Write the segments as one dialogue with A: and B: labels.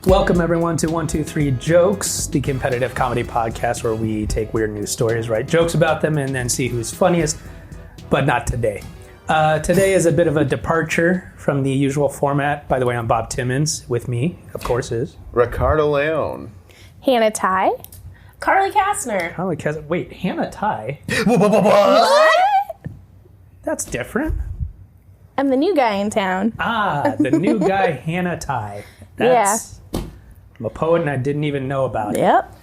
A: Welcome, everyone, to 123 Jokes, the competitive comedy podcast where we take weird news stories, write jokes about them, and then see who's funniest, but not today. Today is a bit of a departure from the usual format. By the way, I'm Bob Timmons. With me, of course, is...
B: Ricardo Leone.
C: Hannah Tighe.
D: Carly Kastner.
A: Wait, Hannah Tighe?
C: What?
A: That's different.
C: I'm the new guy in town.
A: Ah, the new guy, Hannah Tighe. I'm a poet and I didn't even know about it.
C: Yep.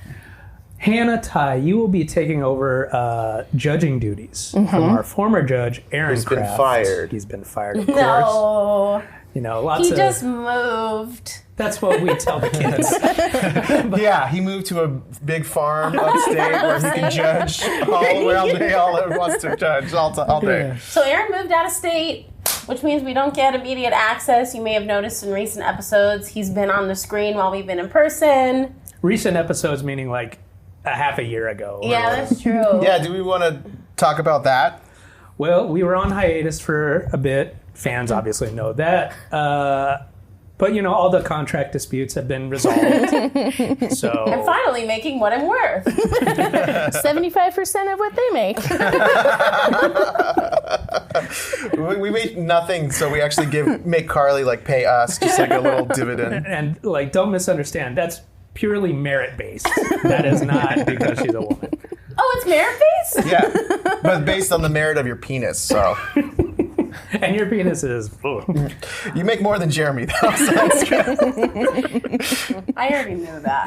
A: Hannah Tighe, you will be taking over judging duties from our former judge, Aaron
B: He's
A: Kraft.
B: been fired.
A: He's been fired, of course.
D: No.
A: You know, lots
D: He
A: of...
D: just moved.
A: That's what we tell the kids.
B: Yeah, he moved to a big farm upstate where he can judge all around day, all he wants to judge all day.
A: Yeah.
D: So Aaron moved out of state, which means we don't get immediate access. You may have noticed in recent episodes, he's been on the screen while we've been in person.
A: Recent episodes meaning like a half a year ago.
D: Yeah, that's true.
B: Yeah, do we want to talk about that?
A: Well, we were on hiatus for a bit. Fans obviously know that. But, you know, all the contract disputes have been resolved. So
D: I'm finally making what I'm worth.
C: 75% of what they make.
B: We make nothing, so we actually make Carly pay us just like a little dividend.
A: And don't misunderstand. That's purely merit-based. That is not because she's a woman.
D: Oh, it's merit-based?
B: Yeah, but based on the merit of your penis, so.
A: And your penis is...
B: You make more than Jeremy, though, so that's good.
D: I already knew that.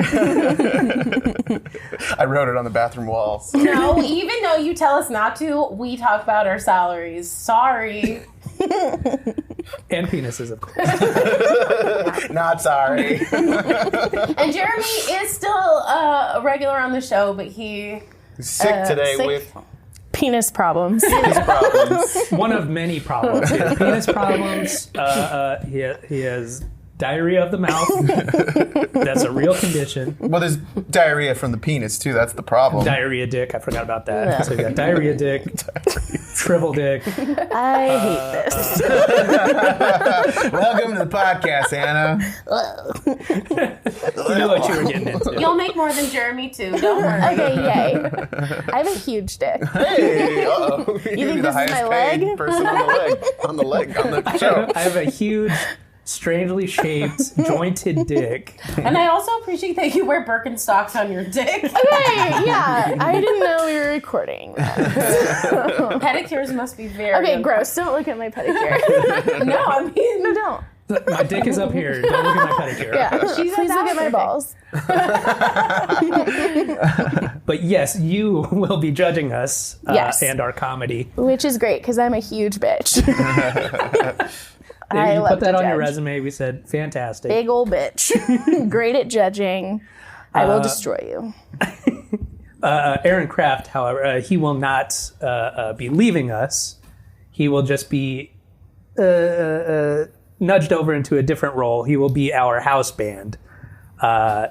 B: I wrote it on the bathroom wall. So.
D: No, even though you tell us not to, we talk about our salaries. Sorry.
A: And penises, of course.
B: Not sorry.
D: And Jeremy is still a regular on the show, but he's
B: Sick today
D: sick.
B: with
C: Penis problems.
B: his problems.
A: One of many problems. He has penis problems. He has diarrhea of the mouth. That's a real condition.
B: Well, there's diarrhea from the penis, too. That's the problem.
A: Diarrhea dick. I forgot about that. So you got diarrhea dick, shrivel dick.
C: I hate this.
B: Welcome to the podcast, Anna.
A: You know what you were getting into.
D: You'll make more than Jeremy, too. Don't worry.
C: Okay, yay. I have a huge dick.
B: Hey, uh-oh.
C: You think
B: the
C: this is my
B: highest paid
C: leg?
B: person on the show.
A: I have a huge, strangely shaped, jointed dick.
D: And I also appreciate that you wear Birkenstocks on your dick.
C: Okay, yeah. I didn't know we were recording that.
D: Pedicures must be very
C: Okay, gross. Don't look at my pedicure.
D: No, I mean...
C: No, don't.
A: My dick is up here. Don't look at my pedicure.
C: Yeah.
D: She's
C: Please look at my balls.
A: But yes, you will be judging us
C: Yes.
A: and our comedy.
C: Which is great, because I'm a huge bitch. I
A: You
C: love
A: put that
C: to
A: on your
C: judge.
A: resume. We said, fantastic.
C: Big ol' bitch. Great at judging. I will destroy you.
A: Aaron Kraft, however, he will not be leaving us. He will just be nudged over into a different role. He will be our house band,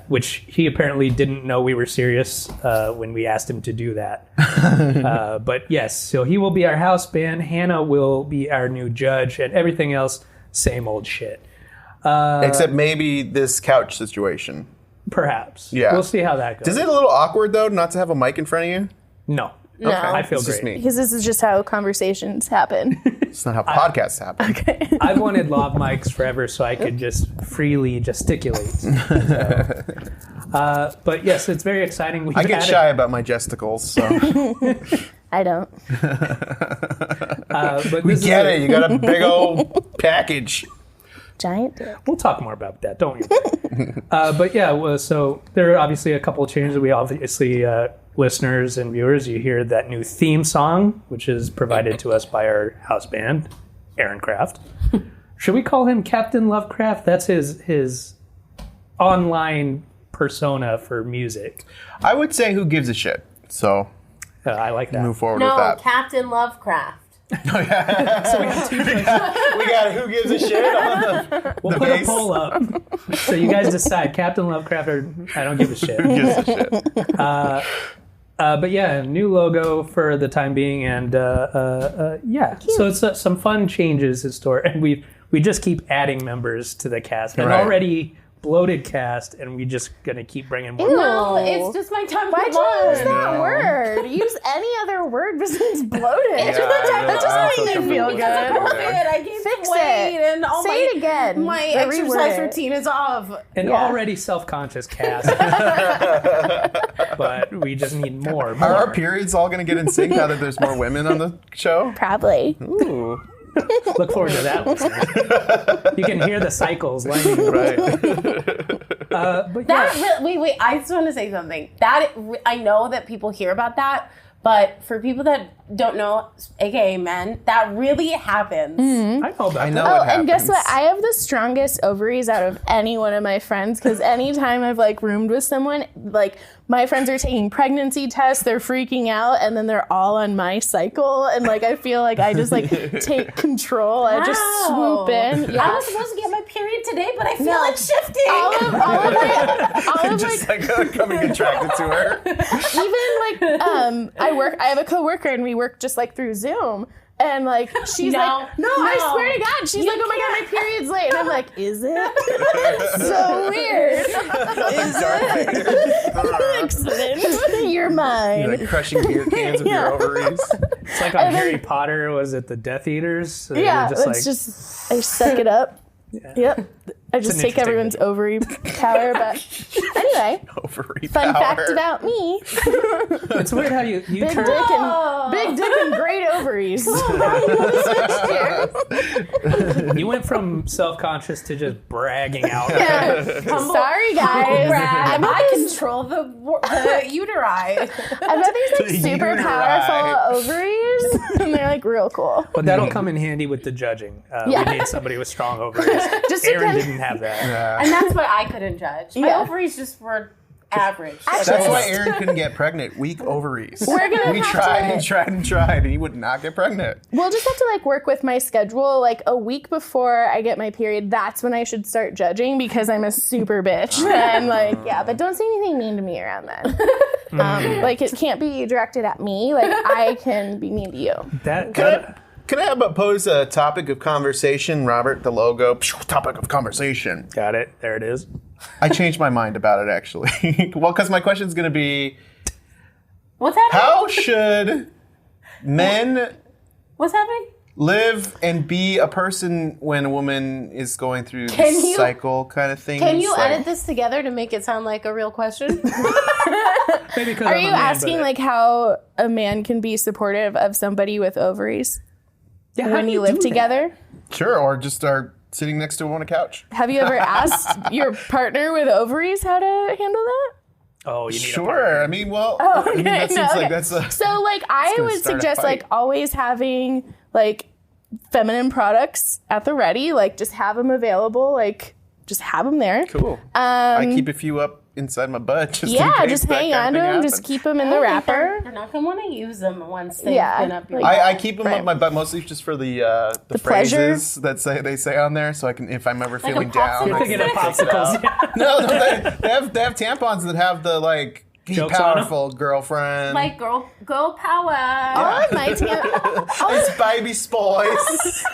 A: which he apparently didn't know we were serious when we asked him to do that. But yes, so he will be our house band. Hannah will be our new judge, and everything else, same old shit.
B: Except maybe this couch situation.
A: Perhaps.
B: Yeah.
A: We'll see how that goes.
B: Is it a little awkward, though, not to have a mic in front of you?
A: No.
C: No.
A: I feel
B: It's just
A: great.
B: me.
C: Because this is just how conversations happen.
B: It's not how podcasts happen.
A: I've wanted lav mics forever so I could just freely gesticulate. But yes, it's very exciting.
B: I get shy about my gesticles, so.
C: I don't.
A: But
B: We
A: this is
B: get it. You got a big old package.
C: Giant dick.
A: We'll talk more about that, don't we? But yeah, well, so there are obviously a couple of changes. We obviously, listeners and viewers, you hear that new theme song, which is provided to us by our house band, Aaron Kraft. Should we call him Captain Lovecraft? That's his online persona for music.
B: I would say who gives a shit. So
A: I like that.
B: move forward with
D: No,
B: that.
D: Captain Lovecraft.
A: So we have two choices.
B: We got who gives a shit on the
A: We'll
B: the
A: put
B: base.
A: a poll up. So you guys decide, Captain Lovecraft or I don't give a shit.
B: Who gives a shit?
A: But yeah, new logo for the time being, and yeah. So it's some fun changes in store, and we just keep adding members to the cast, and
B: Right.
A: already bloated cast, and we just gonna keep bringing more.
D: No, it's just my time.
C: Why'd you use that word? Use any other word besides bloated. It's just the time. That doesn't make me feel good.
D: I gained
C: Fix
D: some weight,
C: it.
D: and all
C: Say it again.
D: My
C: Reword
D: exercise
C: it.
D: routine is off.
A: An already self-conscious cast, but we just need more.
B: Are our periods all going to get in sync now that there's more women on the show?
C: Probably.
B: Ooh.
A: Look forward to that, listeners. You can hear the cycles lining up.
B: Right.
A: But yeah.
D: Wait. I just want to say something. I know that people hear about that, but for people that don't know, aka men, that really happens.
A: I know about
B: I know
A: that.
B: it happens.
C: And guess what? I have the strongest ovaries out of any one of my friends because anytime I've like roomed with someone, like my friends are taking pregnancy tests, they're freaking out, and then they're all on my cycle, and like I feel like I just like take control. I just swoop in.
D: I was supposed to get my period today, but I feel it shifting.
C: All of
B: Just like becoming attracted to her.
C: even like I have a coworker and we work just like through Zoom. And like she's like, I swear to God, she's like, oh my God, my period's late, and I'm like, is it? So weird. Excellent. You're mine.
B: You're like crushing beer cans with your ovaries.
A: It's like on Harry Potter, was it the Death Eaters? So
C: Yeah,
A: you're
C: it's just I suck it up. Yep. I just
A: an
C: take
A: interesting
C: everyone's
A: video.
C: ovary power back. Anyway,
B: Ovary
C: fun
B: power.
C: fact about me:
A: It's weird how you
C: big
A: turn.
C: dick and great ovaries.
A: You went from self-conscious to just bragging out.
C: Sorry, guys.
D: I control the uteri.
C: I've got these like super
B: You're
C: powerful
B: right.
C: ovaries, and they're like real cool.
A: But that'll come in handy with the judging.
C: Yeah.
A: We need somebody with strong ovaries.
C: Just
A: Aaron
C: because-
A: didn't have that.
B: Yeah.
D: And that's why I couldn't judge. My
C: Yeah.
D: ovaries just were average.
B: That's why Aaron couldn't get pregnant. Weak ovaries.
C: We're gonna
B: We
C: have
B: tried
C: to-
B: and tried and tried, and he would not get pregnant.
C: We'll just have to like work with my schedule. Like a week before I get my period, that's when I should start judging because I'm a super bitch. And like, yeah, but don't say anything mean to me around then. Like it can't be directed at me. Like I can be mean to you.
B: Can I pose a topic of conversation, Robert? The logo, topic of conversation.
A: Got it. There it is.
B: I changed my mind about it actually. Well, because my question is going to be,
D: What's happening?
B: how should men
D: What's happening?
B: live and be a person when a woman is going through
D: Can
B: this
D: you-
B: cycle kind of thing?
D: Can you
B: It's like-
D: edit this together to make it sound like a real question?
A: Maybe because
C: Are you asking like how a man can be supportive of somebody with ovaries when you live together?
B: Sure, or just start sitting next to him on a couch.
C: Have you ever asked your partner with ovaries how to handle that?
A: Oh, you need a
B: Sure.
A: partner.
B: I mean, well, I mean, that seems like that's a...
C: So like I
B: gonna
C: would
B: start a
C: suggest
B: fight.
C: like always having like feminine products at the ready, like just have them available, like just have them there.
B: Cool. I keep a few up inside my butt just in
C: Yeah,
B: case
C: just
B: that
C: hang
B: kind
C: on
B: of
C: to
B: thing
C: them, just
B: happens.
C: keep them in the wrapper.
D: They're not going to want to use them once they've
C: Yeah,
D: been up your
C: like-
B: I keep them
C: Right.
B: up my butt mostly just for the
C: pleasure?
B: phrases that they say on there, so I can, if I'm ever feeling
D: a
B: down.
A: You're
B: I
A: thinking
B: can
A: of
B: take it out.
A: popsicles.
B: No, they have tampons that have the like be
A: Jokes on 'em?
B: powerful girlfriend.
D: Like, girl power.
C: All of my
B: it's baby spice.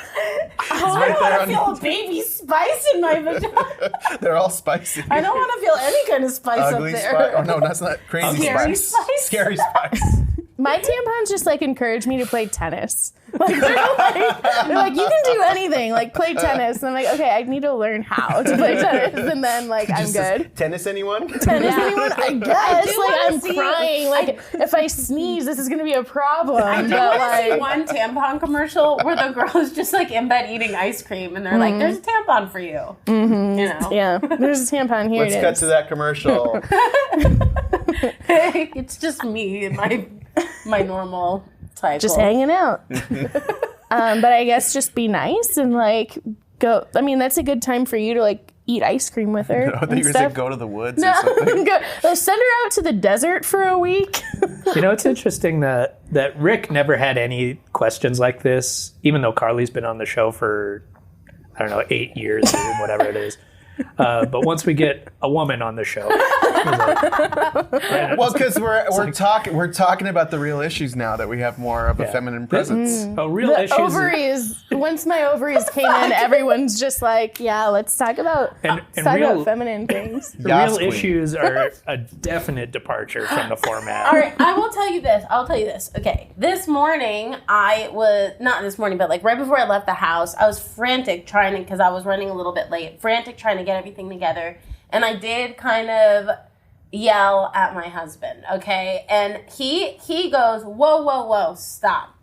D: I don't want to feel a baby spice in my vagina.
B: They're all spicy.
D: I don't want to feel any kind of spice
B: Ugly
D: up
B: spice.
D: there.
B: Oh no, that's not crazy
D: Scary
B: spice.
D: spice?
B: Scary spice.
C: My tampons just like encourage me to play tennis. Like they're like you can do anything, like play tennis. And I'm like, okay, I need to learn how to play tennis, and then like I'm
B: Just
C: good.
B: Tennis anyone?
C: Tennis, anyone? I guess.
D: do
C: Like
D: wanna
C: I'm
D: see-
C: crying. Like if I sneeze, this is gonna be a problem.
D: I do
C: But
D: want to see
C: like,
D: one tampon commercial where the girl is just like in bed eating ice cream, and they're like, "There's a tampon for you." Mm-hmm. You know,
C: yeah, there's a tampon here.
B: Let's
C: it
B: cut
C: is.
B: to that commercial.
D: it's just me and my normal cycle.
C: Just hanging out. But I guess just be nice and like go. I mean, that's a good time for you to like eat ice cream with her.
B: I thought you
C: and
B: were going
C: stuff.
B: to go to the woods or
C: No,
B: something.
C: send her out to the desert for a week.
A: You know, it's interesting that Rick never had any questions like this, even though Carly's been on the show for, I don't know, 8 years or whatever it is. But once we get a woman on the show,
B: Well, because we're talking about the real issues now that we have more of a feminine presence.
A: real
C: The
A: issues.
C: ovaries. Once my ovaries came in, everyone's just like, yeah, let's talk about about feminine things.
A: The
B: Yas
A: real
B: queen.
A: issues are a definite departure from the format.
D: All right, I will tell you this. Okay, this morning not this morning, but like right before I left the house, I was frantic because I was running a little bit late, frantic trying to get everything together. And I did kind of yell at my husband, okay? And he goes, whoa, stop.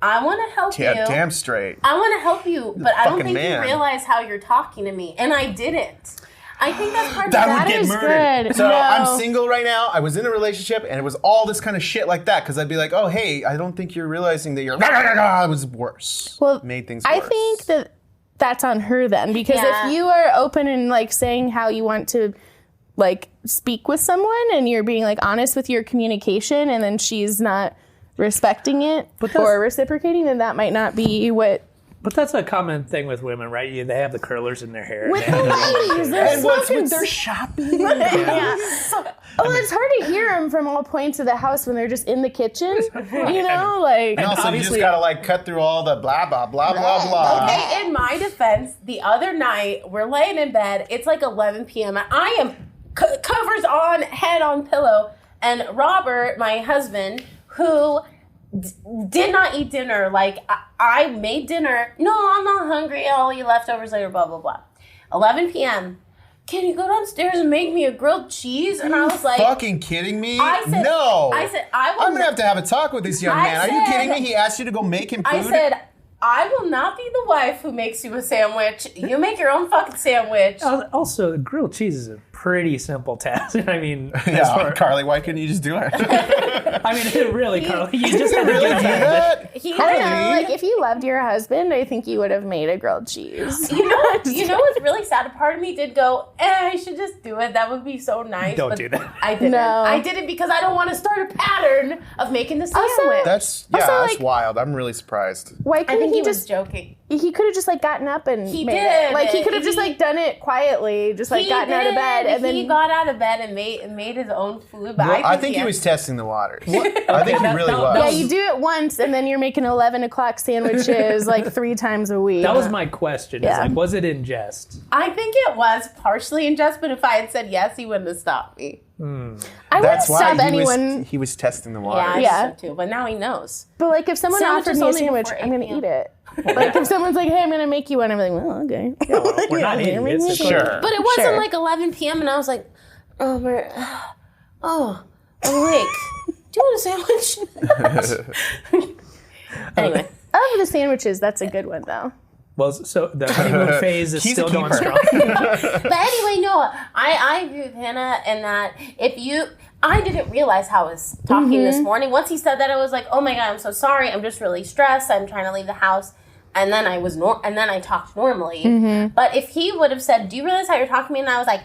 D: I want to help you.
B: Yeah, damn straight.
D: I want to help you, but I don't
B: Fucking
D: think
B: man.
D: you realize how you're talking to me. And I didn't. I think that's part of
B: That
C: That
B: would get
C: is
B: murdered.
C: good.
B: So
C: No.
B: I'm single right now. I was in a relationship, and it was all this kind of shit like that. Because I'd be like, "Oh, hey, I don't think you're realizing that you're." It was worse.
C: Well,
B: made things.
C: I
B: worse.
C: think that's on her then, because
D: Yeah.
C: if you are open and like saying how you want to like speak with someone and you're being like honest with your communication and then she's not respecting it or reciprocating, then that might not be what.
A: But that's a common thing with women, right? They have the curlers in their hair.
C: With the ladies, they're
B: And what's
C: smoking
B: with their shopping?
C: yeah. It's hard to hear them from all points of the house when they're just in the kitchen. You know, like.
B: And also, you
A: obviously-
B: just gotta like cut through all the blah blah blah blah blah.
D: Okay, in my defense, the other night, we're laying in bed. It's like 11 p.m. I am covers on, head on pillow. And Robert, my husband, who did not eat dinner. Like, I made dinner. No, I'm not hungry. I'll eat leftovers later, blah, blah, blah. 11 p.m. Can you go downstairs and make me a grilled cheese? And I was like,
B: Fucking kidding me?
D: I said,
B: No.
D: I said, I will
B: I'm gonna have to have a talk with this young
D: I
B: man. Are you
D: said-
B: kidding me? He asked you to go make him food.
D: I said, I will not be the wife who makes you a sandwich. You make your own fucking sandwich.
A: Also, grilled cheese is a pretty simple task. I mean, as
B: "Yeah,
A: far,
B: Carly, why couldn't you just do it?"
A: I mean, really, Carly, you just had to
B: Really
A: get
B: do
A: it.
B: that?
C: I don't know. Like, if you loved your husband, I think you would have made a grilled cheese.
D: You know what's really sad? A part of me did go, I should just do it. That would be so nice.
A: Don't
D: but
A: do that.
D: I didn't.
C: No.
D: I did it because I don't want to start a pattern of making the sandwich.
B: That's
C: Also,
B: that's
C: like-
B: wild. I'm really surprised.
C: Why
D: I
C: couldn't
D: think
C: he
D: he was
C: just?
D: joking.
C: He could have just like gotten up and
D: He
C: made
D: did.
C: it. Like he could have just
D: He-
C: like done it quietly, just like gotten out of bed, and then
D: he got out of bed and made his own food. But
B: I think he was testing the waters. I think he really was.
C: yeah, you do it once, and then you're making 11 o'clock sandwiches like 3 times a week.
A: That was my question.
C: Yeah.
A: Is like, was it in jest?
D: I think it was partially in jest, but if I had said yes, he wouldn't have stopped me.
C: I wouldn't
B: That's why
C: stop anyone.
B: he was testing the
D: Yeah,
B: waters.
D: I
C: Yeah.
D: think so too. But now he knows.
C: But like, if someone
D: Sandwiches
C: offered me a
D: only
C: sandwich,
D: before
C: I'm
D: 8
C: gonna
D: p.m.
C: eat it. Like if someone's like, "Hey, I'm gonna make you one," I'm like, "Well, okay."
A: We're not
C: Yeah, make
A: idiots.
C: me
B: Sure.
C: one.
D: But it wasn't
C: Sure.
D: like 11 p.m. and I was like, I'm awake. Do you want a sandwich? Anyway.
C: Of the sandwiches, that's a good one though.
A: Well, so the honeymoon phase is
B: He's a
A: still going
B: keeper.
A: strong.
D: But anyway, no, I agree with Hannah in that I didn't realize how I was talking this morning. Once he said that, I was like, oh my God, I'm so sorry. I'm just really stressed. I'm trying to leave the house. And then I talked normally. But if he would have said, do you realize how you're talking to me? And I was like,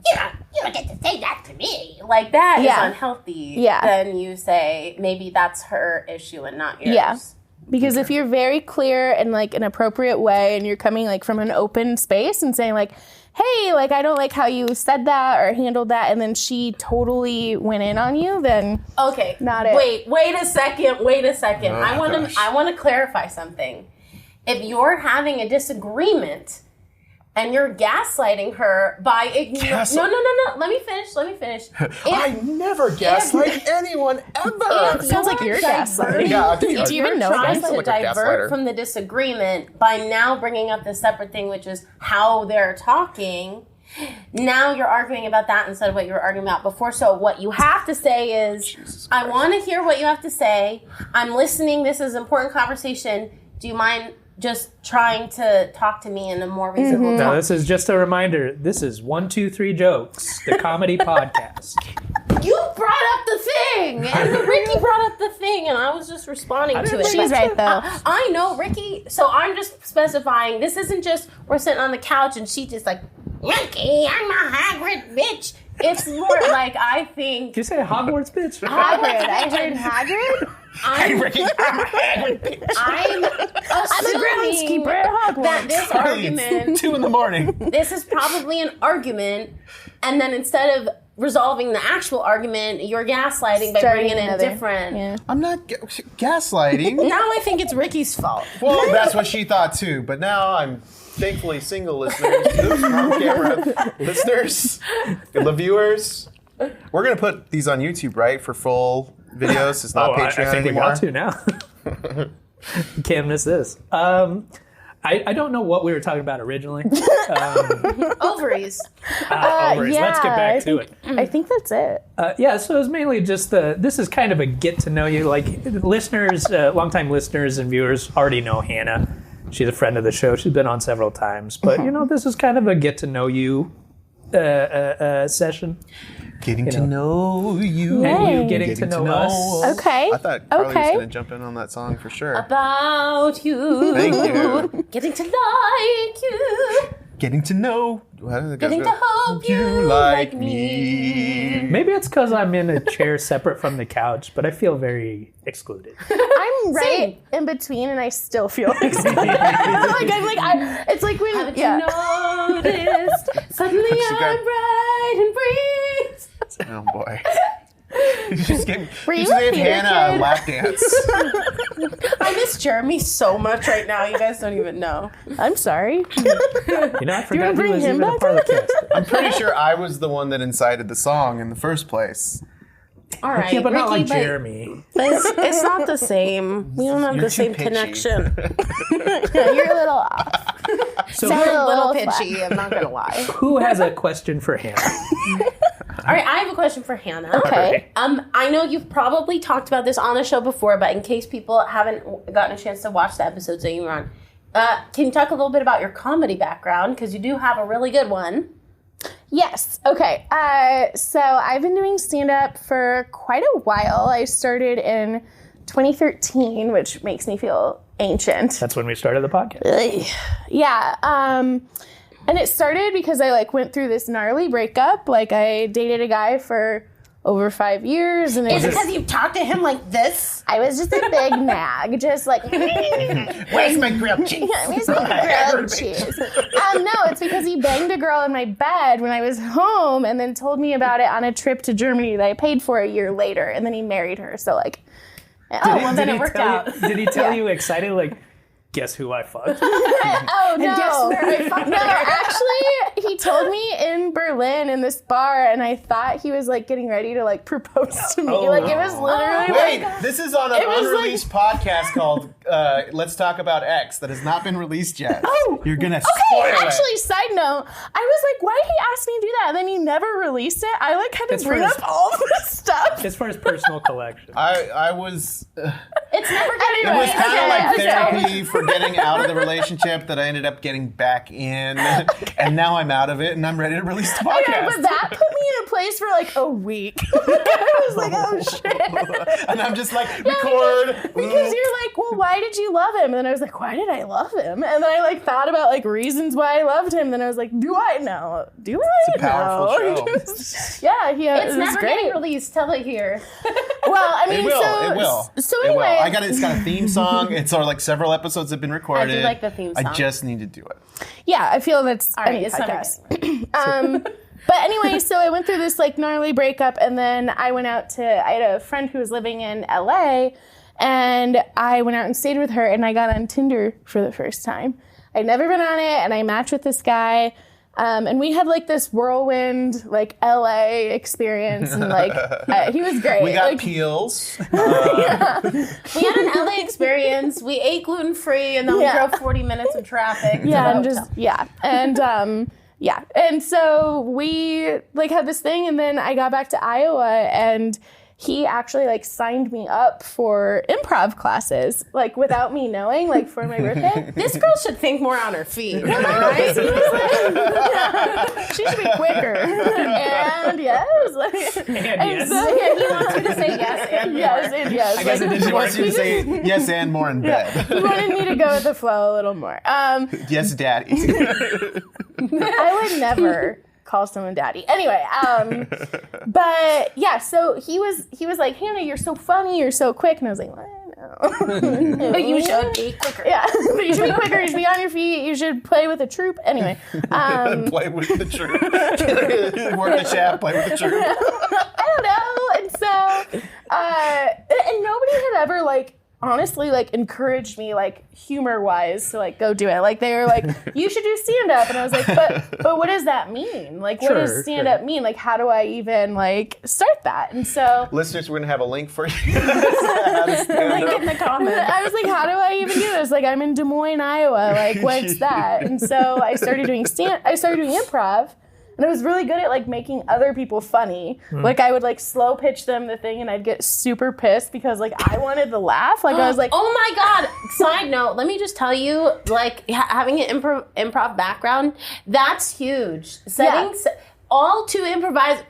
D: you don't get to say that to me. Like that is
C: Yeah.
D: unhealthy.
C: Yeah.
D: Then you say, maybe that's her issue and not yours.
C: Yeah. Because if you're very clear in like an appropriate way and you're coming like from an open space and saying like, hey, like I don't like how you said that or handled that, and then she totally went in on you, then
D: Okay.
C: Not it.
D: Wait a second.
B: Oh,
D: I want to clarify something. If you're having a disagreement and you're gaslighting her by ignoring No. Let me finish.
B: I never gaslight anyone ever.
C: sounds like you're gaslighting.
B: Yeah, I think
C: Do you even know
D: trying
C: gaslighting?
D: to
B: Like a
D: divert
B: gaslighter.
D: from the disagreement by now bringing up the separate thing, which is how they're talking. Now you're arguing about that instead of what you were arguing about before. So what you have to say is, I want to hear what you have to say. I'm listening. This is an important conversation. Do you mind just trying to talk to me in a more reasonable
A: No,
D: tone?
A: this is just a reminder. This is 1, 2, 3 Jokes, the comedy podcast.
D: You brought up the thing, and Ricky brought up the thing, and I was just responding to it.
C: She's right though.
D: I know, Ricky. So I'm just specifying. This isn't just we're sitting on the couch and she just like, Ricky, I'm a Hagrid bitch. It's more like I think
A: Did you say Hogwarts, bitch?
C: Hagrid. I heard Hagrid.
D: I'm assuming
C: groundskeeper at Hogwarts.
D: that this argument,
B: It's 2 a.m.
D: this is probably an argument, and then instead of resolving the actual argument, you're gaslighting by
C: Starting
D: bringing in
C: another.
D: different.
C: Yeah.
B: I'm not gaslighting.
D: Now I think it's Ricky's fault.
B: Well, that's what she thought too. But now I'm thankfully single, listeners. Oops, wrong camera. Listeners, the viewers. We're gonna put these on YouTube, right? For full videos. It's not Patreon
A: I think
B: anymore.
A: we got to now. You can't miss this. I don't know what we were talking about originally.
D: Ovaries.
A: Ovaries. Let's get back to it.
C: I think that's it.
A: Yeah, so it's mainly just this is kind of a get to know you. Like listeners, longtime listeners and viewers already know Hannah. She's a friend of the show. She's been on several times. But, this is kind of a get to know you session.
B: Getting to know you.
A: And you
C: Yay.
A: getting to know us.
C: Okay.
B: I thought Carly was
C: Okay.
B: going to jump in on that song for sure.
D: About you.
B: Thank you.
D: Getting to like you.
B: Getting to know. How does it go?
D: Getting to hope you like me.
A: Maybe it's because I'm in a chair separate from the couch, but I feel very excluded.
C: I'm right in between, and I still feel excluded. It's like when
D: Haven't you noticed? Suddenly
B: She got-
D: I'm bright and breeze.
B: Oh boy. You just gave
C: you a theater
B: Hannah a
C: kid?
B: lap dance.
D: I miss Jeremy so much right now. You guys don't even know.
C: I'm sorry.
A: I forgot he
C: bring
A: was
C: him
A: even a
C: back
A: part of the cast.
B: I'm pretty sure I was the one that incited the song in the first place.
D: All right,
A: Yeah, but not
D: Ricky,
A: like Jeremy.
D: it's not the same. We don't have
B: You're
D: the same
B: too pitchy.
D: connection.
C: Yeah, you're a little off.
A: So
C: Sound
D: You're a little
C: flat.
D: pitchy. I'm not gonna lie.
A: who has a question for Hannah?
D: All right, I have a question for Hannah.
C: Okay.
D: I know you've probably talked about this on the show before, but in case people haven't gotten a chance to watch the episodes that you were on, can you talk a little bit about your comedy background? Because you do have a really good one.
C: Yes. Okay. So I've been doing stand-up for quite a while. I started in 2013, which makes me feel ancient.
A: That's when we started the podcast.
C: Yeah. And it started because I went through this gnarly breakup. I dated a guy for over 5 years, and
D: Is it because you talked to him like this?
C: I was just a big nag, just like.
B: Where's my grilled cheese?
C: Where's my grilled cheese? No, it's because he banged a girl in my bed when I was home, and then told me about it on a trip to Germany that I paid for a year later, and then he married her. So
D: Then it worked out.
A: Did he tell you excited, guess who I fucked?
C: Oh no!
D: guess where I fucked
C: No,
D: her?
C: actually, he told me in Berlin in this bar, and I thought he was getting ready to propose to me.
A: Oh.
C: It was literally
B: Wait, this is on an
C: It was
B: unreleased podcast called Let's Talk About X that has not been released yet.
C: Oh.
B: You're going to
C: Okay,
B: spoil
C: actually,
B: it.
C: side note, I was like, why did he ask me to do that? And then he never released it. I had
A: It's
C: to bring
A: for
C: up
A: his-
C: all this stuff.
A: As far as personal collection.
B: I was...
D: It's never getting
B: It was
C: Okay,
B: kind of like
C: okay.
B: therapy for getting out of the relationship that I ended up getting back in. And now I'm out of it and I'm ready to release the
C: I
B: podcast.
C: know, but that put me in a place for a week. I was like, oh shit.
B: And I'm just like, record.
C: Because you're like, well, why did you love him? And then I was like, why did I love him? And then I thought about reasons why I loved him. Then I was like, do I know? Do I
B: It's a powerful
C: know?
B: show.
C: Yeah,
D: It's
C: it was
D: never
C: great.
D: getting released. Tell it here.
C: Well, I mean,
B: It will.
C: so
B: It will.
C: So
B: It will.
C: anyway,
B: It's got a theme song. It's several episodes have been recorded.
D: like the theme
B: I
D: song.
B: just need to do it.
C: yeah, I feel that's
D: All right,
C: any
D: it's never
C: podcast. But anyway, so I went through this gnarly breakup, and then I had a friend who was living in LA, and I went out and stayed with her, and I got on Tinder for the first time. I'd never been on it, and I matched with this guy, and we had this whirlwind LA experience, and he was great.
B: We got peels.
D: We had an LA experience. We ate gluten free, and then we
C: Yeah.
D: drove 40 minutes of traffic. to
C: Yeah,
D: the
C: and
D: hotel.
C: and so we had this thing, and then I got back to Iowa, and he actually signed me up for improv classes without me knowing for my birthday.
D: This girl should think more on her feet. Right?
C: She should be quicker. And yes,
A: yes.
C: so,
D: He wants you to say yes and more.
C: yes, and yes.
A: I guess it didn't
B: She
A: work.
B: wants you to say yes and more in bed.
C: He wanted me to go with the flow a little more.
B: Yes, daddy.
C: I would never call someone daddy. Anyway, but yeah, so he was like, Hannah, you're so funny, you're so quick, and I was like, I know.
D: But you should be quicker.
C: Yeah, but you should be quicker. You should be on your feet. You should play with a troop. Anyway,
B: Play with the troop. Work the shaft, play with the troop.
C: I don't know. And so, and nobody had ever like honestly like encouraged me like humor wise to like go do it. Like they were like, you should do stand up, and I was like, but what does that mean? Like what does stand up mean? Like how do I even like start that? And so
B: listeners, we're gonna have a link for you.
D: Link in the comments.
C: I was like, how do I even do this? Like I'm in Des Moines, Iowa. Like what's that? And so I started doing improv. And I was really good at like making other people funny. Like I would like slow pitch them the thing and I'd get super pissed because like I wanted the laugh. Like I was like,
D: oh my God. Side note, let me just tell you, like having an improv background, that's huge. All to improvise.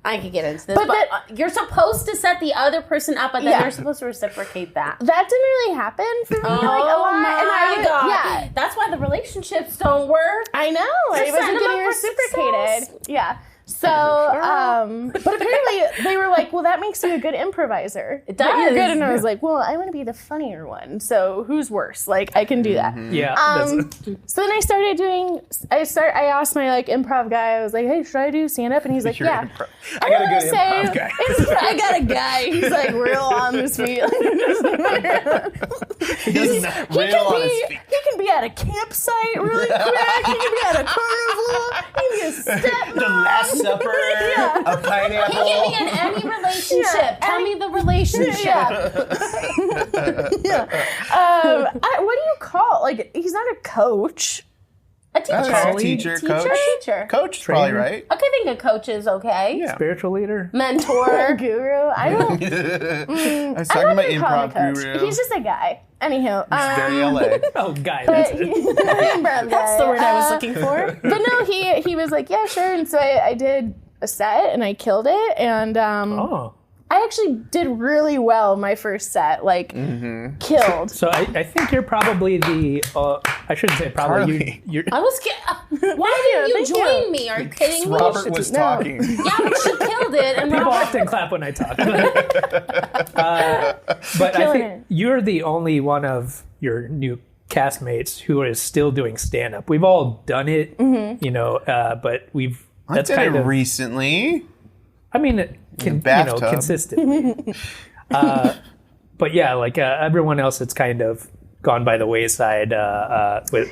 D: I could get into this, but you're supposed to set the other person up, but then you're supposed to reciprocate that.
C: That didn't really happen for me like a lot.
D: My God. Yeah. That's why the relationships don't work.
C: I know. I wasn't getting reciprocated. Yeah. So, but apparently they were like, well, that makes you a good improviser.
D: It does.
C: You're good. And I was like, well, I want to be the funnier one. So who's worse? Like, I can do that.
A: Yeah.
C: So then I started I asked my like improv guy, I was like, hey, should I do stand up? And he's like, yeah.
B: I got a good improv guy.
C: I got a guy. He's like real on his feet.
B: He
C: can be at a campsite really quick. He can be at a carnival. He can be a stepmom.
B: The Last Supper, a pineapple.
D: He can be in any relationship. Tell me the relationship.
C: What do you call? Like, he's not a coach.
D: A teacher.
B: Teacher, coach.
C: Teacher.
B: Coach, probably right.
D: Okay, I think a coach is okay.
B: Yeah.
A: Spiritual leader.
C: Mentor, guru. I don't.
B: I was talking about improv guru.
C: He's just a guy. Anywho,
B: Very LA.
A: Oh, guy.
C: That's the
D: word I was looking for.
C: But no, he was like, yeah, sure. And so I did a set and I killed it. And I actually did really well my first set, like killed.
A: So I think you're probably the. I shouldn't say probably. You're.
D: I was scared. Why didn't you join me? Are you kidding me?
B: Robert was talking.
D: Yeah, but she killed it. And
A: People
D: Robert...
A: often clap when I talk. But I think you're the only one of your new castmates who is still doing stand up. We've all done it, you know, but we've.
B: I did it recently.
A: I mean, consistent. But yeah, like everyone else, it's kind of gone by the wayside,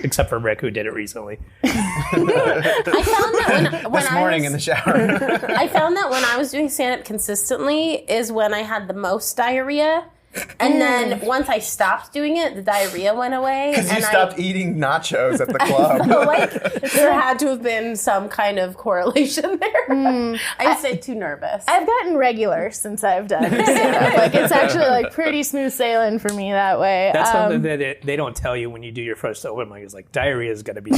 A: except for Rick, who did it recently.
D: I found that when
B: this morning in the shower.
D: I found that when I was doing stand-up consistently is when I had the most diarrhea. And then once I stopped doing it, the diarrhea went away.
B: Because you stopped eating nachos at the club.
D: So, like, there had to have been some kind of correlation there. I just stayed too nervous.
C: I've gotten regular since I've done stand-up. Like, it's actually like pretty smooth sailing for me that way.
A: That's something that they don't tell you when you do your first open mic. It's like diarrhea is going to be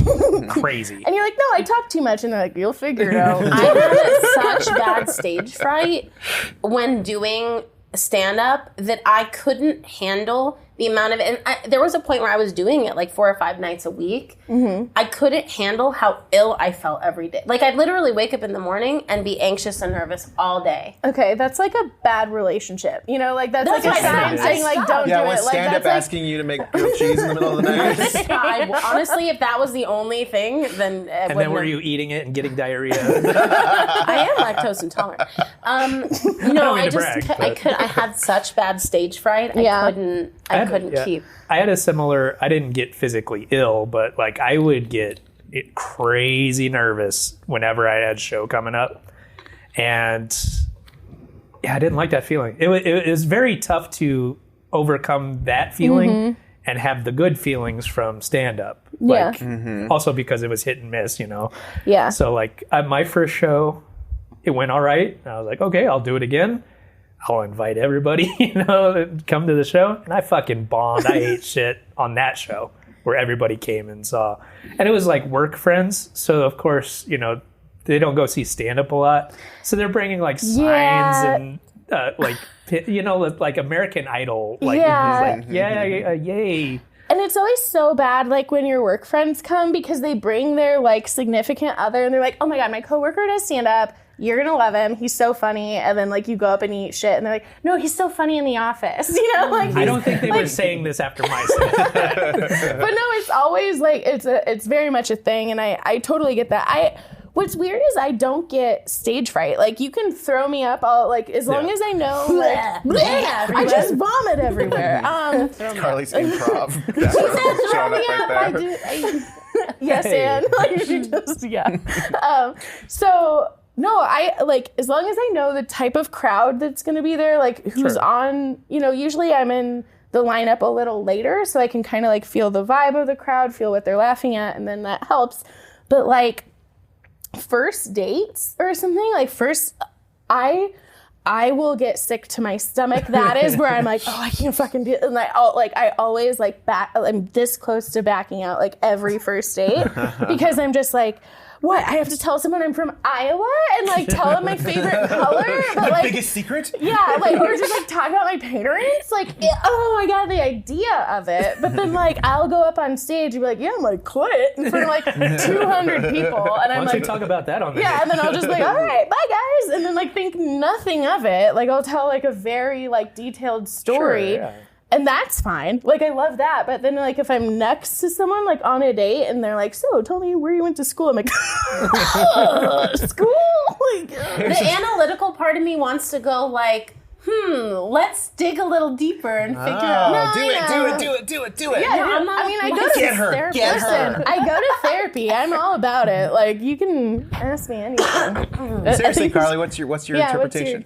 A: crazy.
C: And you're like, no, I talk too much. And they're like, you'll figure it out.
D: I had such bad stage fright when doing stand-up that I couldn't handle the amount of it. And there was a point where I was doing it like 4 or 5 nights a week. I couldn't handle how ill I felt every day. Like I'd literally wake up in the morning and be anxious and nervous all day.
C: Okay, that's like a bad relationship. You know, like that's like a sign saying like don't do
B: Yeah,
C: it.
B: when
C: Like
B: stand-up
C: that's
B: asking you to make grilled cheese in the middle of the night.
D: Honestly, if that was the only thing, then
A: and then were you eating it and getting diarrhea?
D: I am lactose intolerant. No, I had such bad stage fright. I couldn't keep.
A: I had a similar. I didn't get physically ill, but like I would get crazy nervous whenever I had a show coming up, and yeah, I didn't like that feeling. It was very tough to overcome that feeling and have the good feelings from stand up. Like also because it was hit and miss, you know.
C: Yeah.
A: So like my first show, it went all right. I was like, okay, I'll do it again. I'll invite everybody, you know, to come to the show. And I fucking bombed. I ate shit on that show where everybody came and saw. And it was like work friends. So, of course, you know, they don't go see stand-up a lot. So they're bringing like signs and like, you know, like American Idol. Like, yay.
C: And it's always so bad, like, when your work friends come because they bring their, like, significant other and they're like, oh my God, my coworker does stand up. You're going to love him. He's so funny. And then, like, you go up and eat shit and they're like, no, he's so funny in the office. You know, like,
A: I don't think they were saying this after my set.
C: But no, it's always, like, it's very much a thing. And I totally get that. What's weird is I don't get stage fright. Like, you can throw me up all, like, as long as I know, like, I just vomit everywhere.
B: Carly's improv.
C: She said throw me up. Yes, and like, she just, so, no, I, like, as long as I know the type of crowd that's going to be there, like, who's on, you know, usually I'm in the lineup a little later, so I can kind of, like, feel the vibe of the crowd, feel what they're laughing at, and then that helps. But, like, first dates or something, like, first, I will get sick to my stomach. That is where I'm like, oh, I can't fucking do it. And I always, like, I'm this close to backing out, like, every first date because I'm just like, what? I have to tell someone I'm from Iowa and, like, tell them my favorite color? But, like,
B: biggest secret?
C: Yeah, like, or just, like, talk about my parents? Like, I got the idea of it. But then, like, I'll go up on stage and be like, yeah, I'm like, clit in front of, like, 200 people. And I'm
A: Why don't
C: like,
A: you talk about that on the
C: and then I'll just be like, all right, bye, guys. And then, like, think nothing of it. Like, I'll tell, like, a very, like, detailed story.
A: Sure, yeah.
C: And that's fine. Like, I love that. But then, like, if I'm next to someone, like, on a date, and they're like, so, tell me where you went to school. I'm like, school? Like,
D: The analytical part of me wants to go, like, let's dig a little deeper and figure out.
B: Do it.
C: Yeah,
D: I'm not,
C: I mean, I go to therapy. Listen, I go to therapy. I'm all about it. Like, you can ask me anything.
B: Seriously, Carly, what's your interpretation?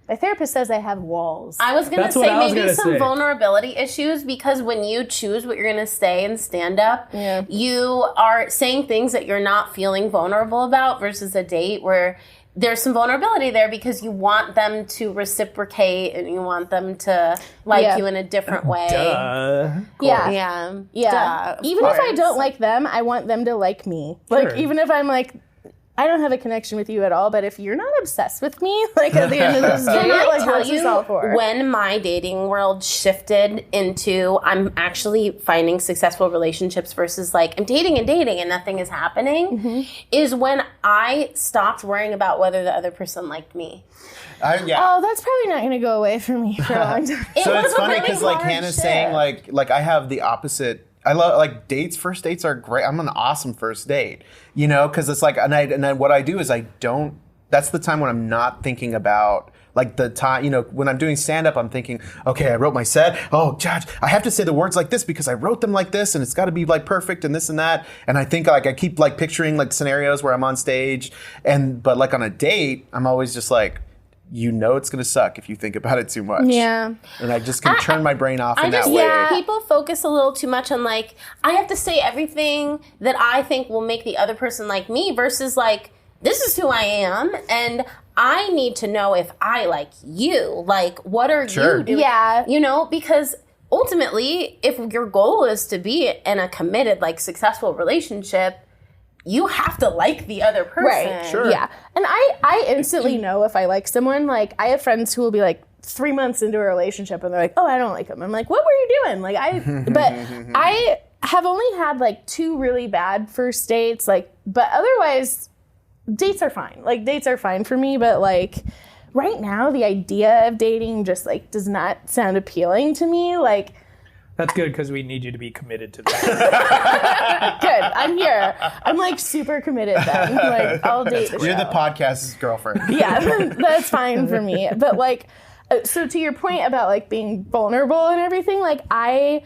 C: My therapist says I have walls.
D: I was going to
A: That's what
D: say
A: I was
D: maybe
A: gonna
D: some
A: say.
D: vulnerability issues because when you choose what you're going to say and stand up, you are saying things that you're not feeling vulnerable about versus a date where there's some vulnerability there because you want them to reciprocate and you want them to like you in a different way.
A: Duh.
C: Yeah.
D: Duh, of
C: Even if I
D: course.
C: don't like them, I want them to like me. Like,
A: Sure.
C: even if I'm like, I don't have a connection with you at all, but if you're not obsessed with me, like, at the end of this day,
D: Can I
C: like,
D: tell
C: what's this all for?
D: you, when my dating world shifted into I'm actually finding successful relationships versus like I'm dating and nothing is happening, is when I stopped worrying about whether the other person liked me.
C: Oh, that's probably not going to go away from me for a long time.
B: So
D: was
B: it's
D: a
B: funny
D: really
B: because, like,
D: hard
B: Hannah's
D: shift.
B: saying, like I have the opposite. I love, like, dates. First dates are great. I'm an awesome first date, you know, because it's like, and then what I do is I don't. That's the time when I'm not thinking about, like, the time, you know, when I'm doing stand up, I'm thinking, okay, I wrote my set. Oh, gosh, I have to say the words like this because I wrote them like this, and it's got to be, like, perfect and this and that. And I think, like, I keep, like, picturing, like, scenarios where I'm on stage, but like on a date, I'm always just like, you know, it's gonna suck if you think about it too much.
C: Yeah.
B: And I just can turn my brain off in
D: I
B: that
D: just
B: way.
D: think people focus a little too much on like I have to say everything that I think will make the other person like me versus like this is who I am and I need to know if I like you. Like what are you doing?
C: Yeah.
D: You know, because ultimately if your goal is to be in a committed like successful relationship, you have to like the other person.
C: Right.
B: Sure.
C: Yeah. And I instantly know if I like someone. Like, I have friends who will be like 3 months into a relationship and they're like, oh, I don't like him. I'm like, what were you doing? Like, but I have only had like 2 really bad first dates. Like, but otherwise, dates are fine. Like, dates are fine for me. But like, right now, the idea of dating just like does not sound appealing to me. Like,
A: That's good because we need you to be committed to that.
C: good. I'm here. I'm like super committed then. Like, I'll date the show.
B: You're the podcast's girlfriend.
C: Yeah, that's fine for me. But like, so to your point about like being vulnerable and everything, like I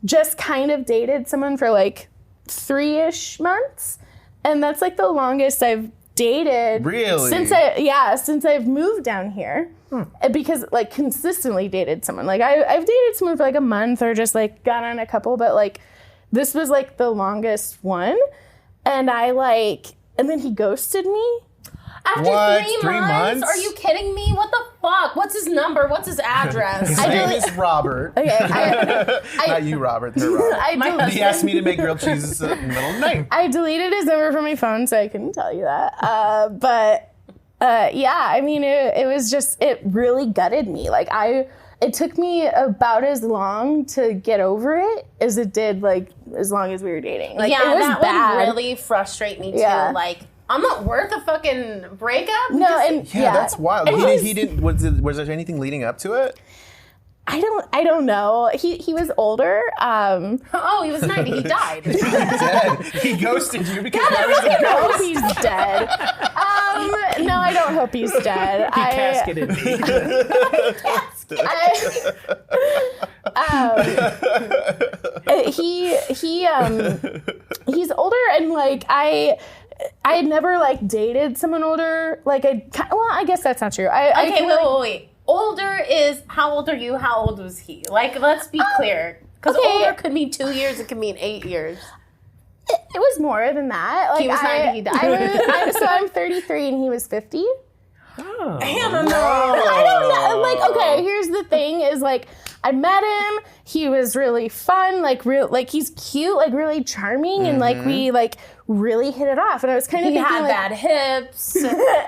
C: just kind of dated someone for like 3-ish months. And that's like the longest I've dated.
B: Really?
C: Since I've moved down here. Because like consistently dated someone. Like I've dated someone for like a month or just like got on a couple, but like this was like the longest one. And and then he ghosted me.
D: After
B: What?
D: 3
B: 3
D: months?
B: months?
D: Are you kidding me? What the fuck? What's his number? What's his address?
B: His name is Robert.
C: Okay.
B: Not you, Robert. They're Robert. He asked me to make grilled cheeses in the middle of the night.
C: I deleted his number from my phone, so I couldn't tell you that. Yeah, I mean, it was just, it really gutted me. Like, it took me about as long to get over it as it did, like, as long as we were dating. Like,
D: yeah,
C: it was
D: that
C: bad.
D: would really frustrate me too.
C: Yeah.
D: Like, I'm not worth a fucking breakup.
C: No, and
B: that's wild.
C: And
B: He didn't. Was there anything leading up to it?
C: I don't know. He was older.
D: Oh, he was 90. He died.
B: Dead. He ghosted you because
C: God,
B: I
C: I
B: was a
C: fucking
B: ghost.
C: hope he's dead. No, I don't hope he's dead.
A: He casketed me.
C: He's older, and like I had never like dated someone older. Like I guess that's not true.
D: Okay, wait. Older is, how old are you? How old was he? Like, let's be clear. Because older could mean 2 years, it could mean 8 years.
C: It was more than that. Like,
D: He was 90, he died.
C: So I'm 33 and he was 50.
A: Oh.
D: Hannah, no.
C: I don't know. Like, okay, here's the thing is, like, I met him. He was really fun. Like, he's cute, like, really charming. And, like, we, like, really hit it off. And I was kind of
D: He
C: thinking,
D: had
C: like,
D: bad hips.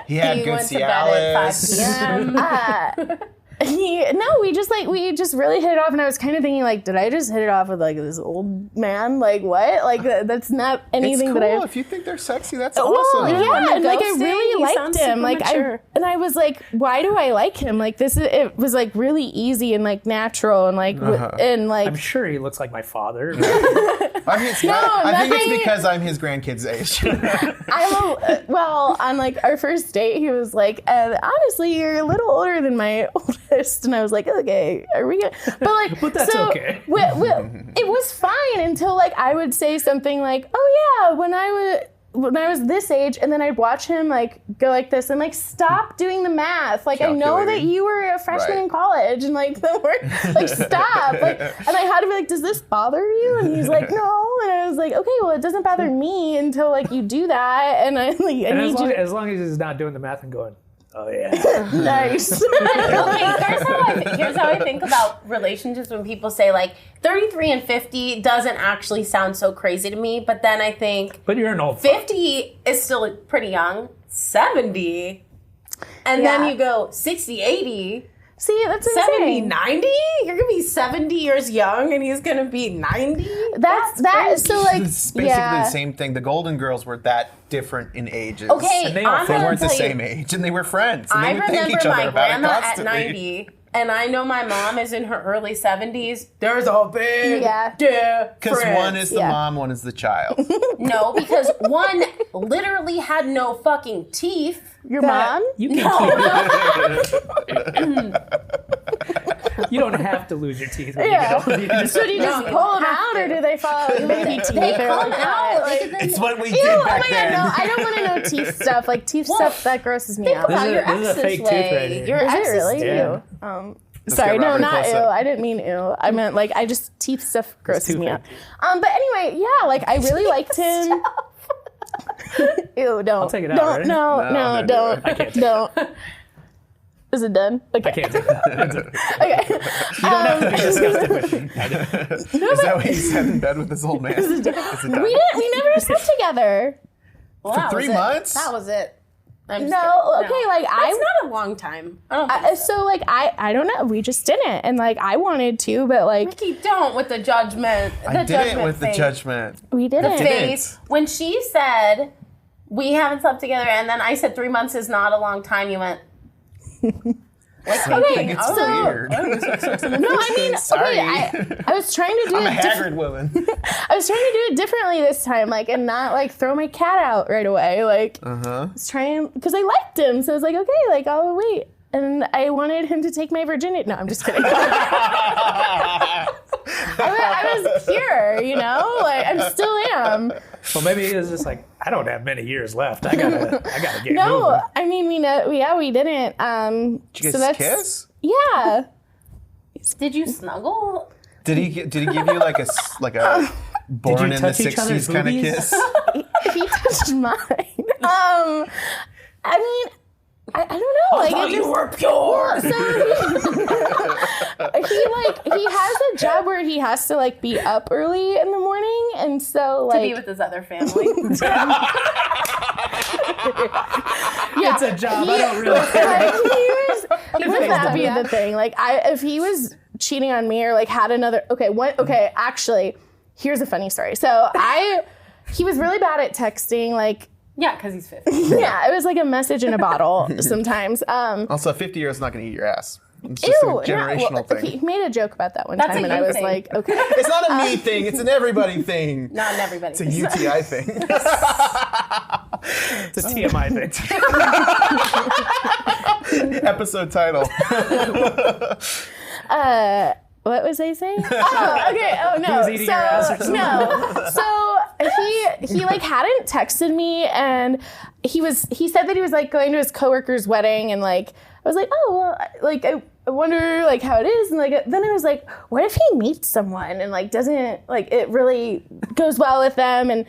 B: He had good
D: went to bed at
B: Cialis.
D: 5 p.m.
C: we just really hit it off, and I was kind of thinking, like, did I just hit it off with like this old man? Like, what? Like, that's not anything
B: It's cool.
C: that I.
B: If you think they're sexy, that's
C: Well,
B: awesome.
C: yeah, and like I
D: ghosting,
C: really
D: he
C: liked
D: sounds
C: him.
D: super
C: Like
D: mature.
C: I was like, why do I like him? Like it was like really easy and like natural and like and like.
A: I'm sure he looks like my father.
B: I think it's
C: nothing-
B: because I'm his grandkid's age.
C: Well, on like our first date, he was like, honestly, you're a little older than my oldest, and I was like, okay, are we good? But like,
A: But that's
C: so,
A: okay.
C: It was fine until like I would say something like, oh yeah, when I was this age, and then I'd watch him like go like this and like stop doing the math. Like I know that
B: Calculating.
C: you were a freshman
B: Right.
C: in college, and like the word like stop. Like, and I had to be like, does this bother you? And he's like, no. And I was like, okay, well it doesn't bother me until like you do that. And I like I
A: And
C: need you.
A: as long as he's not doing the math and going, oh yeah.
C: Nice.
D: Okay, here's how I think about relationships when people say like 33 and 50 doesn't actually sound so crazy to me, but then I think
A: But you're an old fuck.
D: 50 is still pretty young, 70, and
C: Yeah.
D: then you go 60, 80,
C: See, that's
D: 70,
C: insane.
D: 90? You're going to be 70 years young and he's going to be 90?
C: That's that. So like,
B: It's basically
C: yeah.
B: the same thing. The Golden Girls were that different in ages.
D: Okay,
A: And they all
D: I'm
B: They
D: gonna
B: weren't the
D: tell you,
B: same age, and they were friends. And
D: I
B: they would thank
D: remember
B: each other
D: my
B: about it
D: grandma at
B: constantly.
D: 90, and I know my mom is in her early 70s. There's a big difference.
B: Because one is the
C: Yeah.
B: mom, one is the child.
D: No, because one literally had no fucking teeth.
C: Your mom?
A: You can keep You don't have to lose your teeth when
C: Yeah.
A: you get older. You can just-
C: So do you just
D: No, you
C: pull them
D: have
C: out,
D: to.
C: or do they fall out with baby teeth?
D: They
C: or
D: come
C: like
D: out.
C: what?
D: Like,
C: Like,
B: It's what we
C: ew,
B: did
C: oh
B: back
C: my
B: then.
C: god, no, I don't want to know teeth stuff. Like teeth
D: Well,
C: stuff, that grosses me out.
A: This
D: about
A: is-
D: your
A: this is a
D: ex's
A: fake tooth
D: way.
A: right here.
D: Your
C: Is it
D: ex's
C: really?
D: tooth.
A: Yeah.
C: Ew. Sorry,
B: get
C: no,
B: Robert
C: not
B: close
C: ew.
B: up.
C: I didn't mean ew. I meant like I just teeth stuff grosses
A: too
C: me out.
A: fake.
C: But anyway, yeah, like I really liked him. Ew, don't.
A: I'll take it out,
C: Don't,
A: ready?
C: no,
B: No,
C: don't.
A: I can't take
C: Don't. Is it done? Okay.
A: I can't take that.
C: Okay.
A: You don't have to be disgusted with me.
B: Is that what he said in bed with this old man? Is it done?
C: We never slept together.
D: Well,
B: For
D: that
B: 3
D: was it.
B: months?
D: That was it. I'm just
C: No,
D: kidding.
C: okay, like,
D: That's not a long time. I don't think so.
C: So like I don't know. We just didn't, and like I wanted to, but like
D: Ricky, don't with the judgment.
B: I did it
D: judgment
B: with the
D: thing.
B: judgment.
C: we didn't.
B: didn't.
D: Face. When she said, we haven't slept together, and then I said 3 months is not a long time, you went, like,
B: I
C: Okay,
B: think it's
C: so-
B: weird.
C: No, I mean,
B: Sorry.
C: okay, I was trying to do
B: I'm a
C: it.
B: haggard woman.
C: I was trying to do it differently this time, like, and not like throw my cat out right away. Like, I was trying because I liked him, so I was like, okay, like I'll wait. And I wanted him to take my virginity. No, I'm just kidding. I was pure, you know, like I still am.
A: Well, maybe it's just like, I don't have many years left. I gotta get
C: No,
A: moving.
C: I mean, we didn't.
B: Did you
C: so
B: guys
C: that's
B: kiss?
C: yeah.
D: did you snuggle?
B: Did he give you like a born in the
A: touch each other's
B: '60s kind of
A: boobies?
B: kiss?
C: He touched mine. I mean, I don't know. Like, it just,
D: were pure.
C: so he has a job where he has to like be up early in the morning, and so
D: To
C: like
D: be with his other family.
A: It's a job. I don't really care.
C: like, Wouldn't that be the thing? Like, if he was cheating on me or like had another, actually, here's a funny story. So he was really bad at texting, like.
D: Yeah, because he's 50.
C: Yeah, it was like a message in a bottle sometimes.
B: Also, a 50-year-old's not going to eat your ass. It's just a generational thing.
C: He made a joke about that one time, and I was
D: thing.
C: like, okay.
B: It's not a me thing. It's an everybody thing.
D: Not an everybody.
B: It's a UTI thing.
A: It's a TMI thing.
B: Episode title.
C: What was I saying? Oh, okay. Oh no.
A: He was eating your ass or something?
C: No. So he like hadn't texted me, and he said that he was like going to his coworker's wedding, and like I was like, oh well, like I wonder like how it is, and like then I was like, what if he meets someone and like doesn't like it really goes well with them, and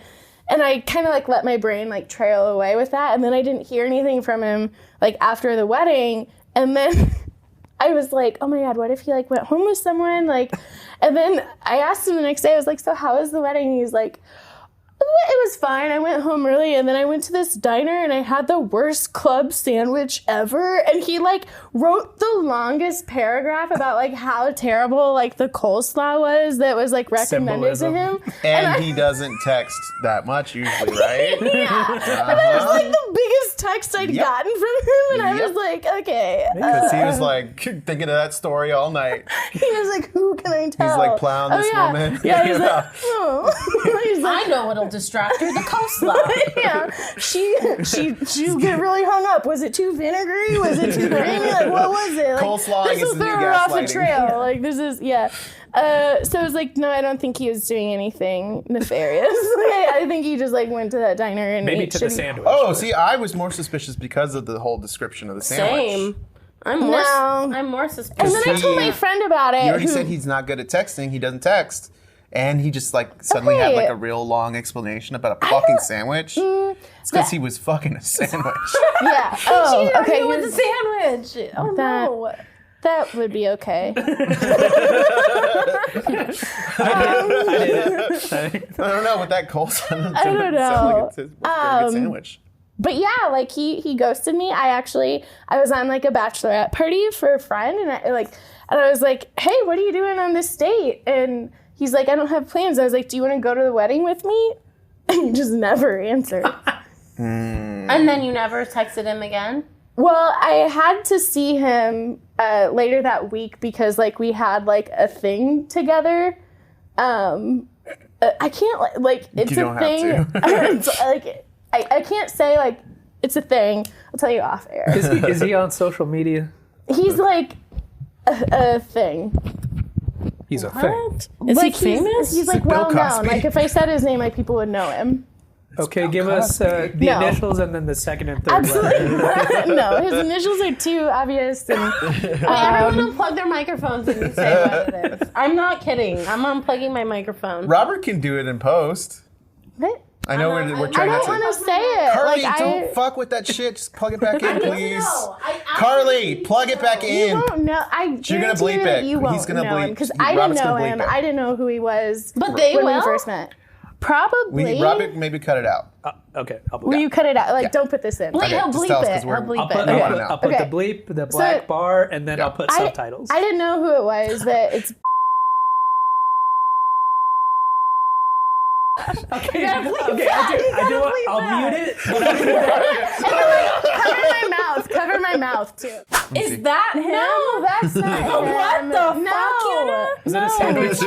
C: I kind of like let my brain like trail away with that, and then I didn't hear anything from him like after the wedding, and then. I was like, oh my God, what if he like went home with someone? Like, and then I asked him the next day, I was like, so how was the wedding? And he's like, it was fine. I went home early, and then I went to this diner and I had the worst club sandwich ever. And he like wrote the longest paragraph about like how terrible like the coleslaw was that was like recommended
A: Symbolism.
C: to him.
B: And he doesn't text that much usually, right?
C: Yeah. And that was like the biggest text I'd gotten from him. And I was like, okay.
B: Because he was like thinking of that story all night.
C: He was like, who can I tell?
B: He's like plowing this woman.
C: Yeah, he's like, oh. He's like,
D: I know what'll distract her, the coleslaw.
C: yeah, she get really hung up. Was it too vinegary? Was it too creamy? Like, what was it? Like,
B: Coleslaw
C: this
B: is
C: will
B: the new
C: throw her off the
B: gaslighting.
C: trail. Like, this is, yeah. So I was like, no, I don't think he was doing anything nefarious. I think he just like went to that diner and
A: Maybe
C: ate
A: to the
C: shitty-
A: sandwich.
B: Oh, see, I was more suspicious because of the whole description of the sandwich.
D: Same. I'm more
C: And
D: suspicious.
C: then I told my friend about it.
B: You already
C: who-
B: said he's not good at texting. He doesn't text. And he just like suddenly had like a real long explanation about a fucking sandwich. It's because he was fucking a sandwich.
C: Yeah. Oh, okay.
D: It was a sandwich. Oh no.
C: That would be okay.
B: I don't know what that coleslaw.
C: I don't know.
B: Sound like a good sandwich.
C: But yeah, like he ghosted me. I was on like a bachelorette party for a friend, and I was like, hey, what are you doing on this date? And he's like, I don't have plans. I was like, do you want to go to the wedding with me? And he just never answered.
D: And then you never texted him again?
C: Well, I had to see him later that week because like we had like a thing together. I can't like it's
B: You
C: a
B: don't
C: thing.
B: have to.
C: It's, like I can't say like it's a thing. I'll tell you off air.
A: Is he on social media?
C: He's like a thing.
A: He's a thing.
D: Is
C: Like,
D: he famous?
C: He's like
B: Bill
C: well known.
B: Cosby.
C: Like if I said his name, like people would know him.
A: Okay, give us the
C: No.
A: initials and then the second and third letter.
C: Absolutely no. His initials are too obvious. And
D: Everyone unplug their microphones and say what it is. I'm not kidding. I'm unplugging my microphone.
B: Robert can do it in post.
C: what?
B: I know we're
C: I
B: trying
C: don't
B: not
C: want
B: to.
C: to say it.
B: Carly,
C: like
B: don't fuck with that shit. Just plug it back in, please.
D: I
B: Carly, plug it back
C: You
B: in.
C: won't know.
B: You're gonna bleep it.
C: You won't
B: He's gonna
C: know
B: bleep.
C: because I didn't
B: Robert's
C: know
B: gonna bleep
C: him.
B: it.
C: I didn't know who he was.
D: But they
C: when
D: will?
C: we first met. Probably.
B: Robert, maybe cut it out.
A: Okay, I'll
C: Will
A: bleep.
C: you cut it out? Like,
B: Yeah.
C: don't put this in.
D: Bleep,
B: Okay,
D: he'll
B: just
D: bleep
B: tell us,
D: it.
B: 'cause
D: He'll
B: we're-
D: bleep
A: I'll put,
D: it.
B: I
A: I'll
B: wanna
A: put,
B: know.
A: I'll put
C: Okay.
A: the bleep, the black bar, and then I'll put subtitles.
C: I didn't know who it was, but it's
A: Okay,
C: gotta bleep
A: okay,
C: that. You
A: I do
C: gotta
A: want,
C: bleep
A: I'll
C: that.
A: mute it. But I'll
C: cover my mouth too.
D: Is that him?
C: No, that's not him.
D: What the
C: no.
D: fuck, Yuna?
A: Is it a sandwich?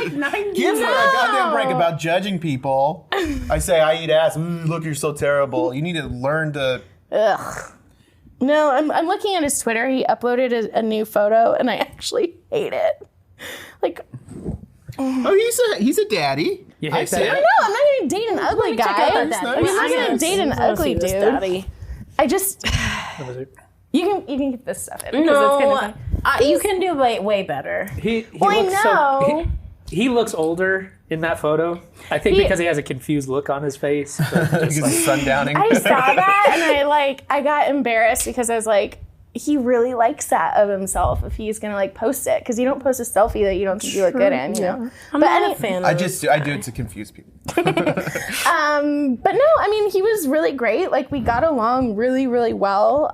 B: Give her a goddamn break about judging people. I say I eat ass. Look, you're so terrible. You need to learn to.
C: Ugh. No, I'm looking at his Twitter. He uploaded a new photo, and I actually hate it. Like,
B: Oh, he's a daddy.
A: You
B: I
A: hate
B: say
A: that?
B: it.
C: no, I'm not gonna date an ugly
D: check
C: guy.
D: out that
C: I'm
D: daddy.
C: not gonna date an ugly dude. I just you can get this stuff in. 'cause
D: No,
C: it's kind of fun.
D: you can do way better.
A: He
C: Well, I
A: looks
C: know.
A: he looks older in that photo. I think because he has a confused look on his face. But
B: Because he's sundowning.
C: I saw that and I got embarrassed because I was like, he really likes that of himself if he's gonna like post it because you don't post a selfie that you don't think you look good in, you know.
D: I'm not a fan.
B: I do it to confuse people.
C: But no, I mean he was really great. Like we got along really, really well.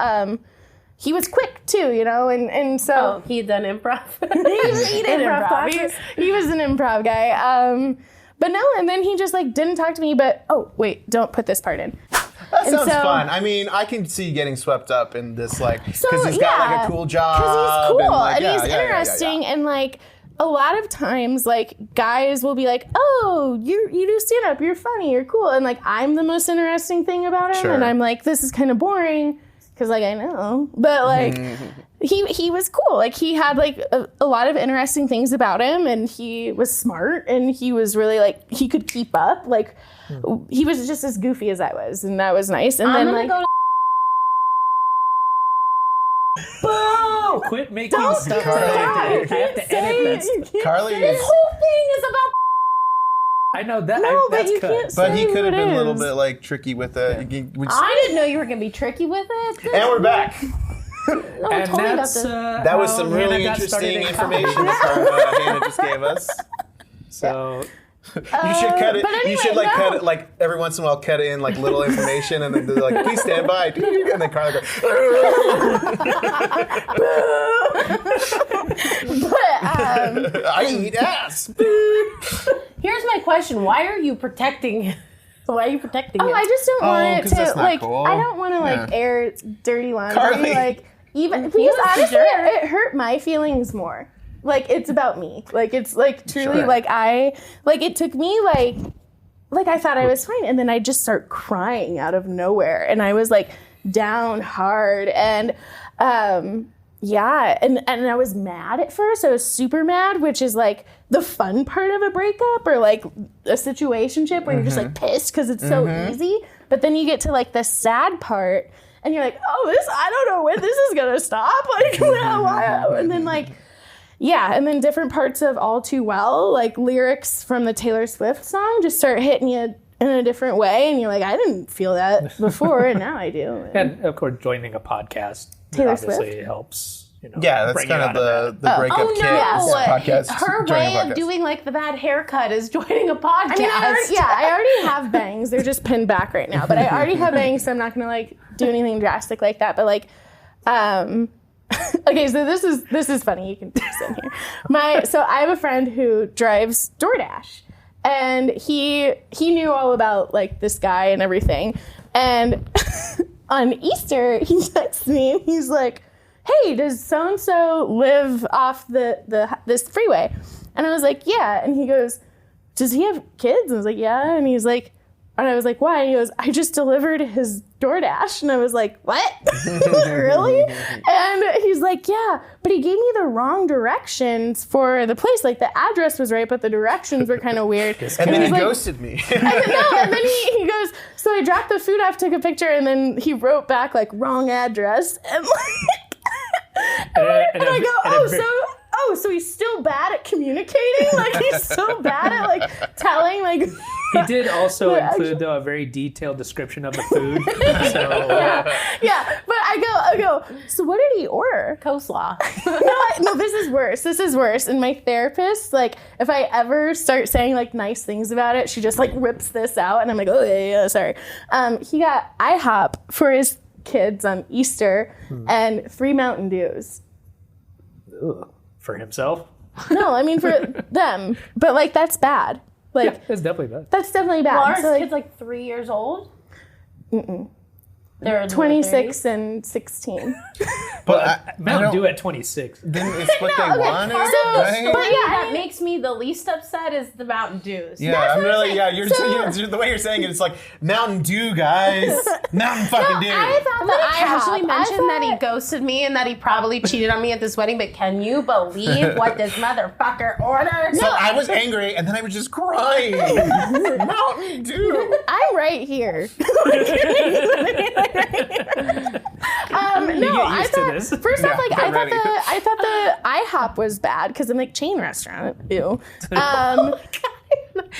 C: he was quick too, you know, and so
D: he had done improv.
C: he did improv.
D: classes.
C: He was an improv guy. But no, and then he just like didn't talk to me. But oh wait, don't put this part in.
B: That sounds fun. I mean, I can see getting swept up in this, like, because he's got like a cool job.
C: Because he's cool
B: like,
C: and he's interesting and like. A lot of times, like, guys will be like, oh, you do stand-up, you're funny, you're cool. And, like, I'm the most interesting thing about him.
B: Sure.
C: And I'm like, this is kind of boring, because, like, I know. But, like, he was cool. Like, he had, like, a lot of interesting things about him. And he was smart. And he was really, like, he could keep up. Like, he was just as goofy as I was. And that was nice. And then, like...
A: Boo! Quit making stuff. I have to edit that.
B: Carly
D: This whole thing is about.
A: I know that.
C: No, but
A: that's
C: you
A: cut.
C: can't
B: But he
C: say
B: could have
C: who it
B: been a little
C: is.
B: bit, like, tricky with it.
D: I didn't know you were going to be tricky with it.
B: And we're back.
C: No,
A: And
C: totally about
A: that's
C: this.
B: That was
A: how
B: some really
A: Hannah got started
B: interesting
A: in comedy.
B: information that Hannah just gave us.
A: So
B: You should cut it.
C: but anyway,
B: you should like
C: no.
B: cut it like every once in a while. Cut in like little information, and then they're like, "Please stand by," and then Carly goes.
C: But,
B: I eat ass.
D: Here's my question: why are you protecting him? Why are you protecting him?
C: I just don't want it
B: 'cause
C: to
B: that's not
C: like.
B: cool.
C: I don't want to like
B: Yeah.
C: air dirty laundry.
B: Carly.
C: Like even because
D: was
C: honestly,
D: sure.
C: it hurt my feelings more. Like it's about me. Like it's like truly
B: Sure.
C: like it took me like I thought I was fine, and then I just start crying out of nowhere, and I was like down hard, and yeah, and I was mad at first. I was super mad, which is like the fun part of a breakup or like a situationship where you're just like pissed because it's so easy. But then you get to like the sad part, and you're like, oh, I don't know when this is gonna stop. Like, why? And then like. Yeah, and then different parts of All Too Well, like lyrics from the Taylor Swift song, just start hitting you in a different way, and you're like, I didn't feel that before, and now I do.
A: and of course, joining a podcast
C: Taylor
A: obviously
C: Swift.
A: helps. You know,
B: Yeah, that's
A: bring you
B: kind
A: out
B: of the breakup
D: Oh
B: kit
D: no!
B: podcast.
D: Her
B: joining a
D: way of
B: podcast.
D: doing like the bad haircut is joining a podcast.
C: I mean, I already have bangs. They're just pinned back right now, but I already have bangs, so I'm not gonna like do anything drastic like that. But like, okay, so this is funny. You can put this in here. So I have a friend who drives DoorDash, and he knew all about like this guy and everything. And on Easter, he texts me and he's like, "Hey, does so and so live off this freeway?" And I was like, "Yeah." And he goes, "Does he have kids?" And I was like, "Yeah." And he's like, and I was like, "Why?" And he goes, "I just delivered his DoorDash." And I was like, "What? Really?" And he's like, "Yeah, but he gave me the wrong directions for the place. Like the address was right, but the directions were kind of weird."
B: And then
C: he's
B: he
C: like,
B: ghosted me.
C: and then he goes, "So I dropped the food off, took a picture, and then he wrote back like wrong address." And like, and I go, so he's still bad at communicating? Like he's so bad at like telling like.
A: He did also
C: But
A: include though a very detailed description of the food. So
C: Yeah, but I go. So what did he order?
D: coleslaw.
C: No, this is worse. This is worse. And my therapist, like, if I ever start saying like nice things about it, she just like rips this out, and I'm like, oh yeah, sorry. He got IHOP for his kids on Easter and 3 Mountain Dews.
A: for himself,
C: No, I mean for them, but like that's bad. Like
A: yeah, it's definitely bad.
C: that's definitely bad.
D: Well, our
C: So, like,
D: kid's like 3 years old. They're in their
C: 26
D: 30s.
C: and 16.
B: But
A: Mountain Dew at 26.
B: Then it's what they
C: okay,
B: wanted,
C: so-
B: right?
C: but yeah,
D: That makes me the least upset is the Mountain Dews.
B: Yeah, I'm
C: what I'm
B: really.
C: saying.
B: Yeah, you're, the way you're saying it. It's like Mountain Dew, guys. Mountain fucking Dew.
C: I thought
D: I'm gonna
C: that
D: casually
C: IHOP,
D: mention that he
C: thought-
D: ghosted me and that he probably cheated on me at this wedding, but can you believe what this motherfucker ordered?
B: So I was angry, and then I was just crying. Mountain Dew.
C: I'm right here. No,
A: get
C: I
A: used to
C: thought
A: this.
C: first off,
B: Yeah,
C: like
B: I'm ready.
C: I thought the IHOP was bad because I'm like chain restaurant. Ew.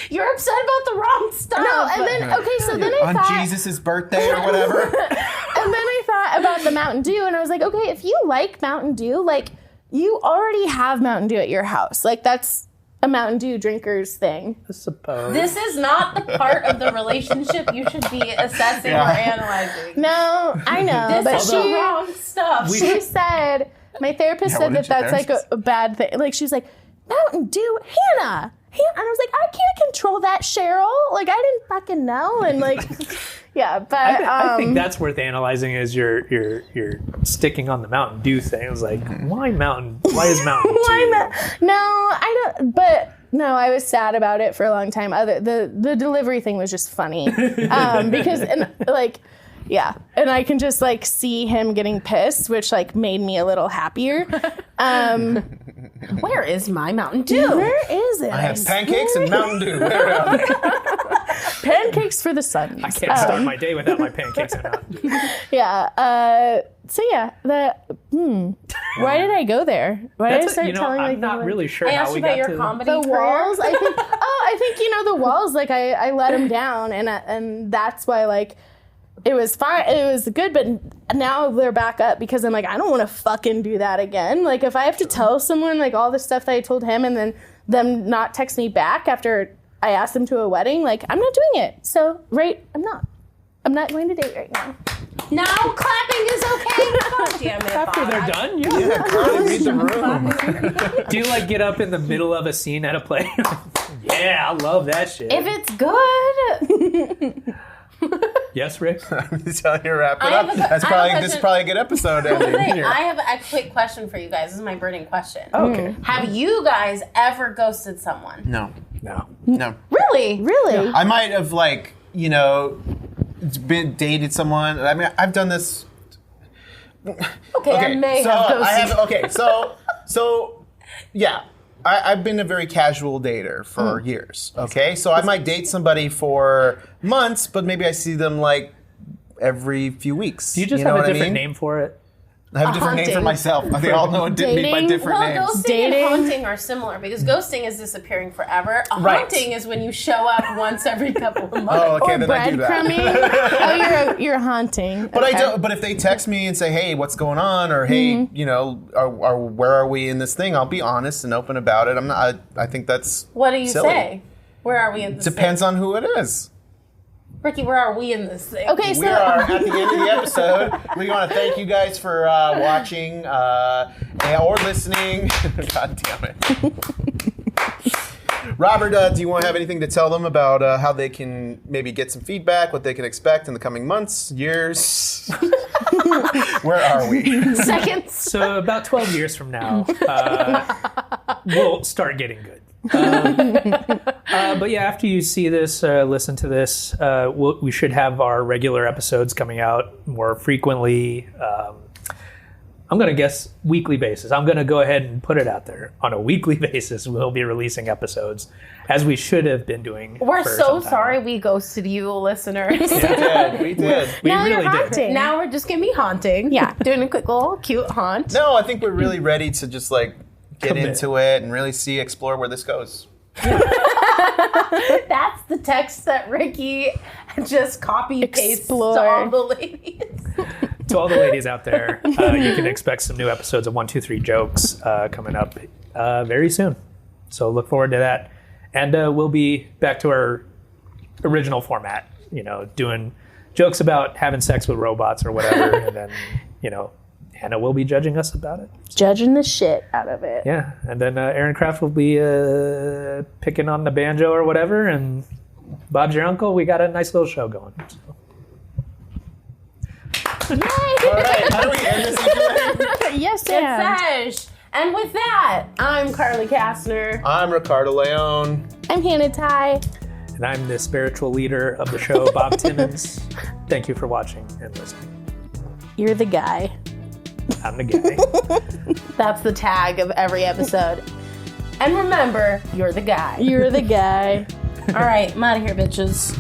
D: You're upset about the wrong stuff.
C: No, and then okay, so then I
B: On
C: thought,
B: Jesus' birthday or whatever.
C: and then I thought about the Mountain Dew, and I was like, okay, if you like Mountain Dew, like you already have Mountain Dew at your house, like that's a Mountain Dew drinkers thing.
A: I suppose.
D: This is not the part of the relationship you should be assessing or analyzing.
C: No, I know,
D: This is
C: but
D: the wrong stuff.
C: she said, my therapist
B: Yeah,
C: said
B: what
C: that
B: did your
C: that's like a bad thing. Like, she's like, Mountain Dew, Hannah. And I was like, I can't control that, Cheryl. Like, I didn't fucking know. And like, yeah, but
A: I think that's worth analyzing. Is you're sticking on the Mountain Dew thing. It was like, why is Mountain Dew?
C: why not? No, I don't. But no, I was sad about it for a long time. The delivery thing was just funny because yeah, and I can just like see him getting pissed, which like made me a little happier.
D: Where is my Mountain Dew?
C: Where is it?
B: I have pancakes and Mountain Dew.
C: Pancakes for the sun.
A: I can't start my day without my pancakes and Mountain Dew.
C: Yeah. So yeah, why did I go there? Why did I start telling
A: I'm
C: like
A: not really sure
D: I
A: how
D: asked
A: we
D: you about
A: got
D: your
A: to
D: comedy
C: the
D: career.
C: walls? I think. I think the walls. Like I let him down, and that's why like it was fine. It was good, but now they're back up because I'm like, I don't want to fucking do that again. Like if I have to tell someone like all the stuff that I told him, and then them not text me back after I asked them to a wedding, like I'm not doing it. So I'm not going to date right now.
D: Now clapping is okay. God damn it.
A: After
D: Bob.
A: they're done, yeah.
B: Yeah, Carly, read the room.
A: Do you like get up in the middle of a scene at a play? Yeah, I love that shit.
D: If it's good.
A: Yes, Rick.
B: I'm just telling you to wrap it
D: I have
B: up.
D: a- I have a
B: This is
D: question.
B: probably a good episode ending here.
D: I have a quick question for you guys. This is my burning question.
A: Okay.
D: Have you guys ever ghosted someone?
B: No.
A: No.
D: Really?
C: Really?
B: I might have dated someone. I mean, I've done this.
D: Okay, I may have ghosted.
B: So yeah. I've been a very casual dater for years, okay? So I might date somebody for months, but maybe I see them like every few weeks.
A: Do you just
B: know
A: have a
B: what I
A: different
B: mean?
A: name for it?
B: I have a different name for
C: haunting.
B: myself. They all know me by
C: Dating?
B: different
D: Well,
B: names.
D: ghosting
C: Dating.
D: and haunting are similar because ghosting is disappearing forever. A
B: Right.
D: haunting is when you show up once every couple of months.
B: Oh, okay,
C: Or
B: then I do that.
C: breadcrumbing. Oh, you're haunting.
B: But I
C: Okay.
B: don't. But if they text me and say, "Hey, what's going on?" or "Hey, where are we in this thing?" I'll be honest and open about it. I'm not. I think that's
D: What do you
B: silly.
D: say? Where are we in this
B: Depends
D: thing?
B: on who it is.
D: Ricky, where are we in this thing?
C: Okay, so
B: We are at the end of the episode. We want to thank you guys for watching or listening. God damn it. Robert, do you want to have anything to tell them about how they can maybe get some feedback, what they can expect in the coming months, years? Where are we?
D: Seconds.
A: So about 12 years from now, we'll start getting good. But yeah, after you see this, listen to this, we should have our regular episodes coming out more frequently. I'm going to guess weekly basis. I'm going to go ahead and put it out there. On a weekly basis, we'll be releasing episodes, as we should have been doing.
D: We're
A: for
D: so
A: some time.
D: sorry we ghosted you, listeners.
B: We did. We did.
A: We
C: now
A: really
C: you're
A: did.
C: haunting.
D: Now we're just going to be haunting.
C: Yeah.
D: Doing a quick little cute haunt.
B: No, I think we're really ready to just like get
A: Commit.
B: into it and really explore where this goes.
D: That's the text that Ricky just copy pastes to
C: Explore.
D: all the ladies.
A: To all the ladies out there, you can expect some new episodes of 1, 2, 3 Jokes coming up very soon. So look forward to that. And we'll be back to our original format, doing jokes about having sex with robots or whatever. And then, Hannah will be judging us about it.
C: judging the shit out of it.
A: Yeah. And then Aaron Kraft will be picking on the banjo or whatever. And Bob's your uncle. We got a nice little show going. So.
B: All right, how do we end this?
C: Yes, Dan.
D: Sesh. And with that, I'm Carly Kastner.
B: I'm Ricardo Leone.
C: I'm Hannah Tighe.
A: And I'm the spiritual leader of the show, Bob Timmons. Thank you for watching and listening.
C: You're the guy.
A: I'm the guy.
D: That's the tag of every episode. And remember, you're the guy.
C: You're the guy.
D: All right, I'm out of here, bitches.